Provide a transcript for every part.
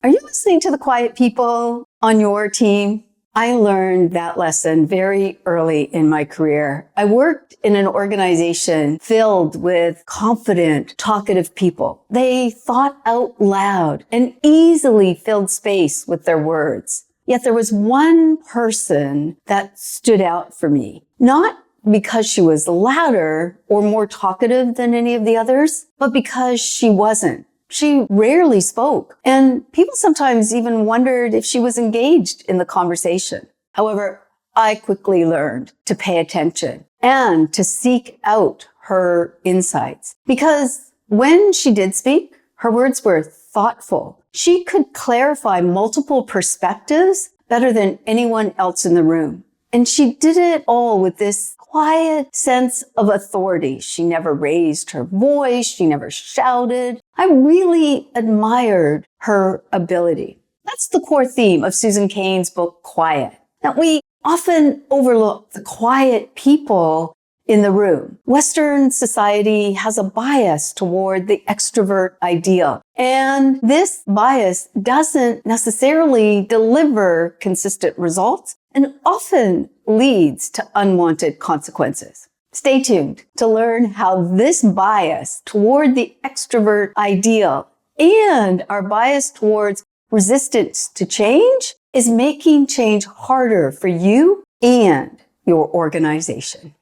Are you listening to the quiet people on your team? I learned that lesson very early in my career. I worked in an organization filled with confident, talkative people. They thought out loud and easily filled space with their words. Yet there was one person that stood out for me, not because she was louder or more talkative than any of the others, but because she wasn't. She rarely spoke, and people sometimes even wondered if she was engaged in the conversation. However, I quickly learned to pay attention and to seek out her insights, because when she did speak, her words were thoughtful. She could clarify multiple perspectives better than anyone else in the room. And she did it all with this quiet sense of authority. She never raised her voice. She never shouted. I really admired her ability. That's the core theme of Susan Cain's book, Quiet. Now, we often overlook the quiet people in the room. Western society has a bias toward the extrovert ideal. And this bias doesn't necessarily deliver consistent results and often leads to unwanted consequences. Stay tuned to learn how this bias toward the extrovert ideal and our bias towards resistance to change is making change harder for you and your organization.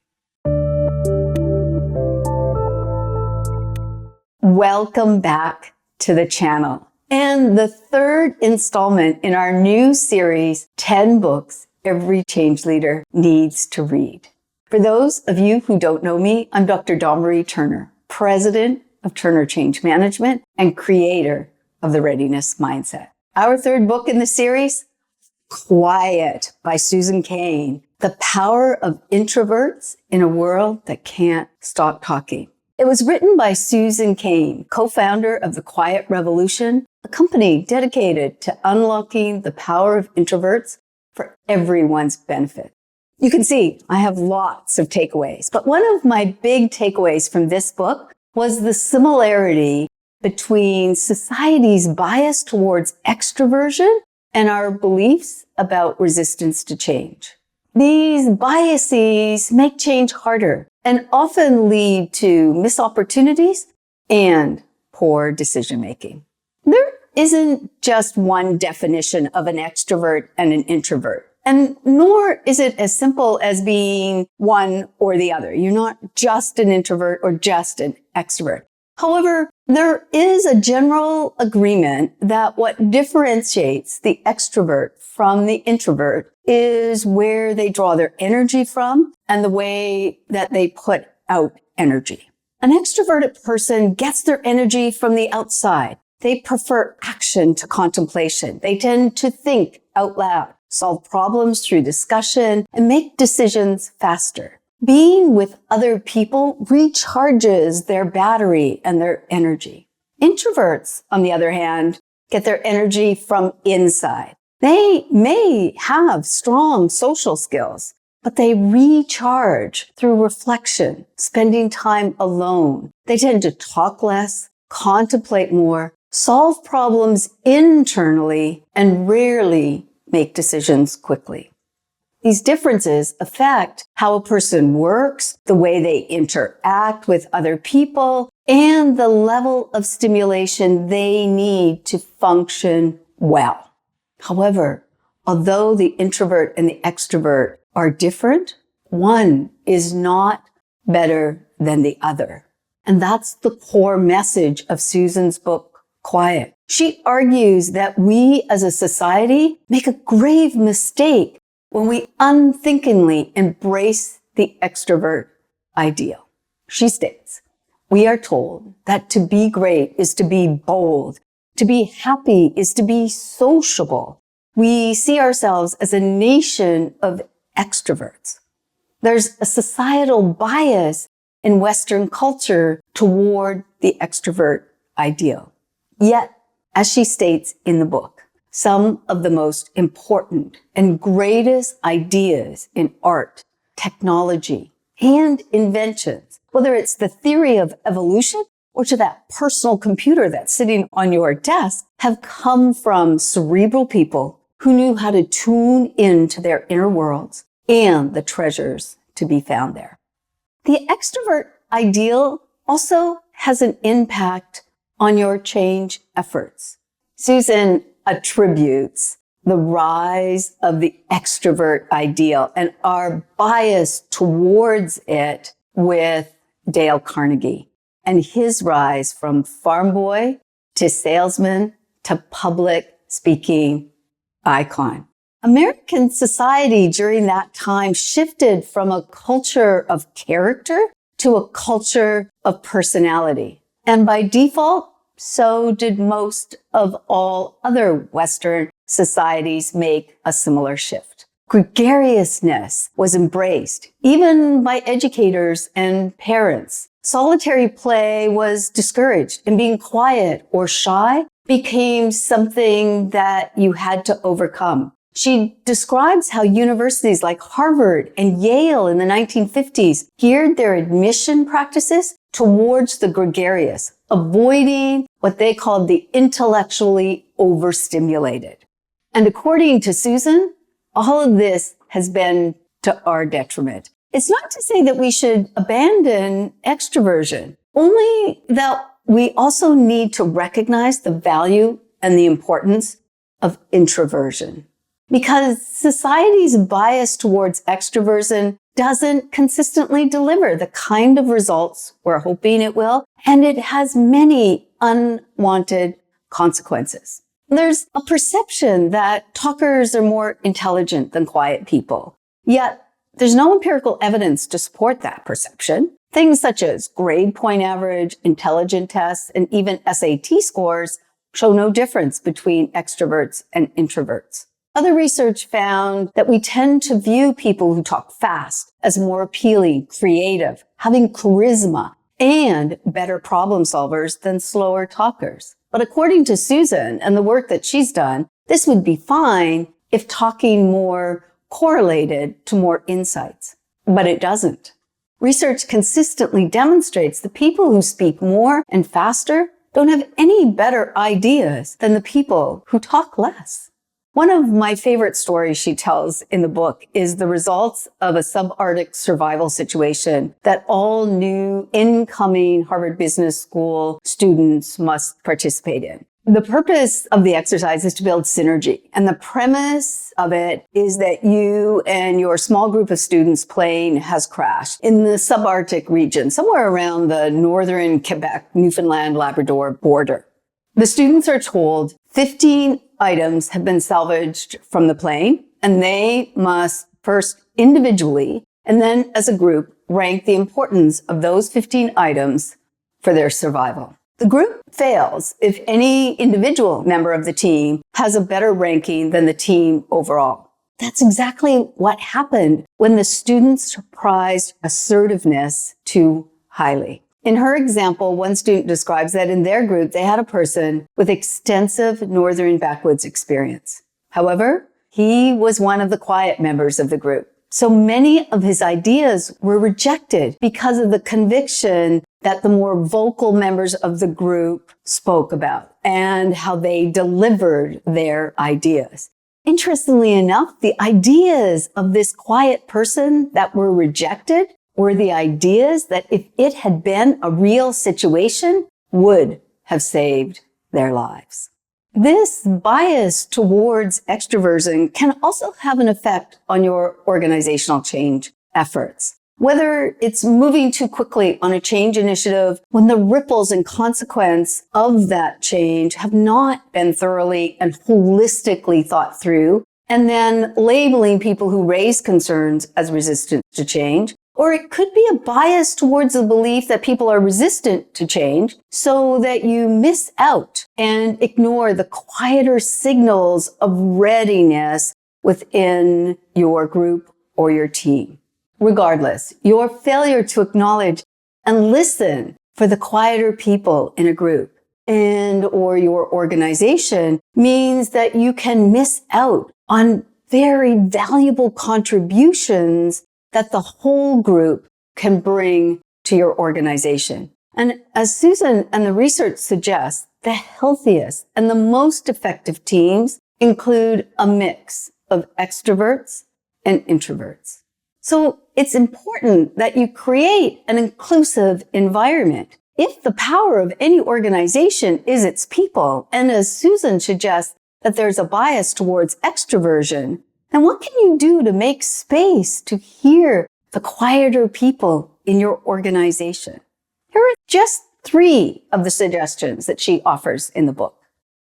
Welcome back to the channel and the third installment in our new series, 10 Books Every Change Leader Needs to Read. For those of you who don't know me, I'm Dr. Dawn-Marie Turner, President of Turner Change Management and creator of the Readiness Mindset. Our third book in the series, Quiet by Susan Cain, The Power of Introverts in a World That Can't Stop Talking. It was written by Susan Cain, co-founder of The Quiet Revolution, a company dedicated to unlocking the power of introverts for everyone's benefit. You can see I have lots of takeaways, but one of my big takeaways from this book was the similarity between society's bias towards extroversion and our beliefs about resistance to change. These biases make change harder and often lead to missed opportunities and poor decision-making. There isn't just one definition of an extrovert and an introvert, and nor is it as simple as being one or the other. You're not just an introvert or just an extrovert. However, there is a general agreement that what differentiates the extrovert from the introvert is where they draw their energy from and the way that they put out energy. An extroverted person gets their energy from the outside. They prefer action to contemplation. They tend to think out loud, solve problems through discussion, and make decisions faster. Being with other people recharges their battery and their energy. Introverts, on the other hand, get their energy from inside. They may have strong social skills, but they recharge through reflection, spending time alone. They tend to talk less, contemplate more, solve problems internally, and rarely make decisions quickly. These differences affect how a person works, the way they interact with other people, and the level of stimulation they need to function well. However, although the introvert and the extrovert are different, one is not better than the other. And that's the core message of Susan's book, Quiet. She argues that we as a society make a grave mistake when we unthinkingly embrace the extrovert ideal. She states, we are told that to be great is to be bold, to be happy is to be sociable. We see ourselves as a nation of extroverts. There's a societal bias in Western culture toward the extrovert ideal. Yet, as she states in the book, some of the most important and greatest ideas in art, technology, and inventions, whether it's the theory of evolution or to that personal computer that's sitting on your desk have come from cerebral people who knew how to tune into their inner worlds and the treasures to be found there. The extrovert ideal also has an impact on your change efforts. Susan attributes the rise of the extrovert ideal and our bias towards it with Dale Carnegie and his rise from farm boy to salesman to public speaking icon. American society during that time shifted from a culture of character to a culture of personality. And by default, so did most of all other Western societies make a similar shift. Gregariousness was embraced, even by educators and parents. Solitary play was discouraged, and being quiet or shy became something that you had to overcome. She describes how universities like Harvard and Yale in the 1950s geared their admission practices towards the gregarious, avoiding what they called the intellectually overstimulated. And according to Susan, all of this has been to our detriment. It's not to say that we should abandon extroversion, only that we also need to recognize the value and the importance of introversion. Because society's bias towards extroversion doesn't consistently deliver the kind of results we're hoping it will, and it has many unwanted consequences. There's a perception that talkers are more intelligent than quiet people, yet there's no empirical evidence to support that perception. Things such as grade point average, intelligence tests, and even SAT scores show no difference between extroverts and introverts. Other research found that we tend to view people who talk fast as more appealing, creative, having charisma, and better problem solvers than slower talkers. But according to Susan and the work that she's done, this would be fine if talking more correlated to more insights. But it doesn't. Research consistently demonstrates the people who speak more and faster don't have any better ideas than the people who talk less. One of my favorite stories she tells in the book is the results of a subarctic survival situation that all new incoming Harvard Business School students must participate in. The purpose of the exercise is to build synergy. And the premise of it is that you and your small group of students' plane has crashed in the subarctic region, somewhere around the northern Quebec, Newfoundland, Labrador border. The students are told 15 items have been salvaged from the plane, and they must first individually and then as a group rank the importance of those 15 items for their survival. The group fails if any individual member of the team has a better ranking than the team overall. That's exactly what happened when the students prized assertiveness too highly. In her example, one student describes that in their group, they had a person with extensive northern backwoods experience. However, he was one of the quiet members of the group. So many of his ideas were rejected because of the conviction that the more vocal members of the group spoke about and how they delivered their ideas. Interestingly enough, the ideas of this quiet person that were rejected were the ideas that if it had been a real situation would have saved their lives. This bias towards extroversion can also have an effect on your organizational change efforts. Whether it's moving too quickly on a change initiative when the ripples and consequence of that change have not been thoroughly and holistically thought through, and then labeling people who raise concerns as resistant to change. Or it could be a bias towards the belief that people are resistant to change so that you miss out and ignore the quieter signals of readiness within your group or your team. Regardless, your failure to acknowledge and listen for the quieter people in a group and or your organization means that you can miss out on very valuable contributions that the whole group can bring to your organization. And as Susan and the research suggests, the healthiest and the most effective teams include a mix of extroverts and introverts. So it's important that you create an inclusive environment. If the power of any organization is its people, and as Susan suggests that there's a bias towards extroversion, then what can you do to make space to hear the quieter people in your organization? Here are just 3 of the suggestions that she offers in the book.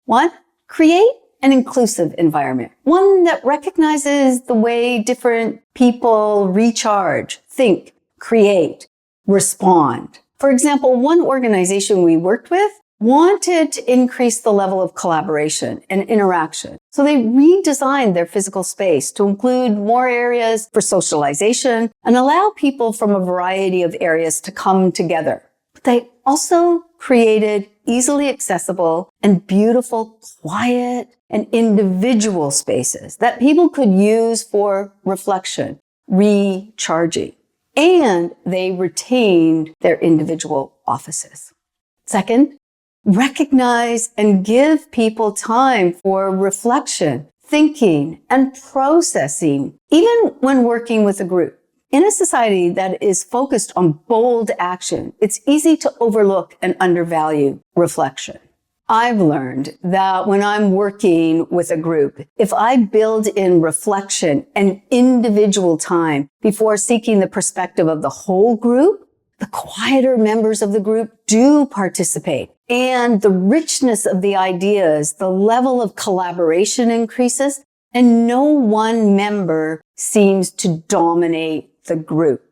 1, create an inclusive environment, one that recognizes the way different people recharge, think, create, respond. For example, one organization we worked with wanted to increase the level of collaboration and interaction. So they redesigned their physical space to include more areas for socialization and allow people from a variety of areas to come together. But they also created easily accessible and beautiful, quiet and individual spaces that people could use for reflection, recharging, and they retained their individual offices. Second, recognize and give people time for reflection, thinking, and processing, even when working with a group. In a society that is focused on bold action, it's easy to overlook and undervalue reflection. I've learned that when I'm working with a group, if I build in reflection and individual time before seeking the perspective of the whole group, the quieter members of the group do participate. And the richness of the ideas, the level of collaboration increases, and no one member seems to dominate the group.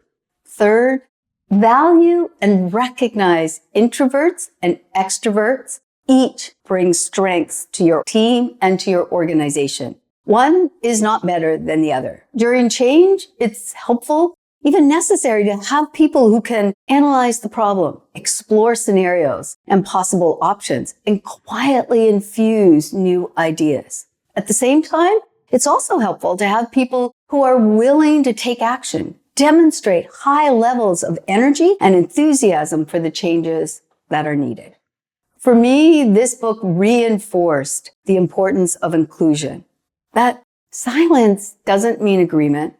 Third, value and recognize introverts and extroverts. Each brings strengths to your team and to your organization. One is not better than the other. During change, it's helpful, even necessary, to have people who can analyze the problem, explore scenarios and possible options, and quietly infuse new ideas. At the same time, it's also helpful to have people who are willing to take action, demonstrate high levels of energy and enthusiasm for the changes that are needed. For me, this book reinforced the importance of inclusion, that silence doesn't mean agreement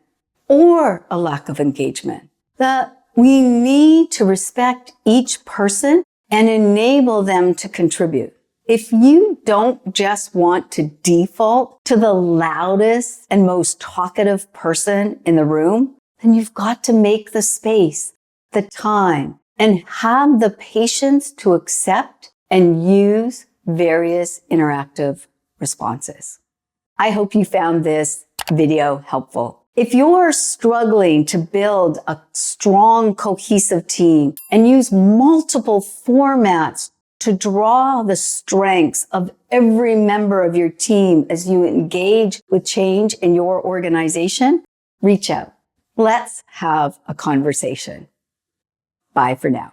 or a lack of engagement, that we need to respect each person and enable them to contribute. If you don't just want to default to the loudest and most talkative person in the room, then you've got to make the space, the time, and have the patience to accept and use various interactive responses. I hope you found this video helpful. If you're struggling to build a strong, cohesive team and use multiple formats to draw the strengths of every member of your team as you engage with change in your organization, reach out. Let's have a conversation. Bye for now.